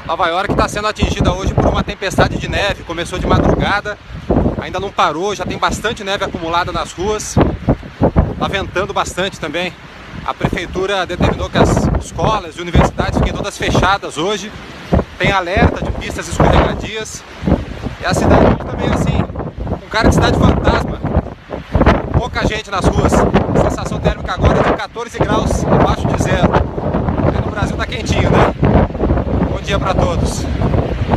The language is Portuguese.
Nova York está sendo atingida hoje por uma tempestade de neve. Começou de madrugada, ainda não parou, já tem bastante neve acumulada nas ruas. Está ventando bastante também. A prefeitura determinou que as escolas e universidades fiquem todas fechadas hoje. Tem alerta de pistas escorregadias. E a cidade também assim, um cara de cidade fantasma. Pouca gente nas ruas. A sensação térmica agora é de 14 graus abaixo de zero. E no Brasil tá quentinho, né? Bom dia para todos.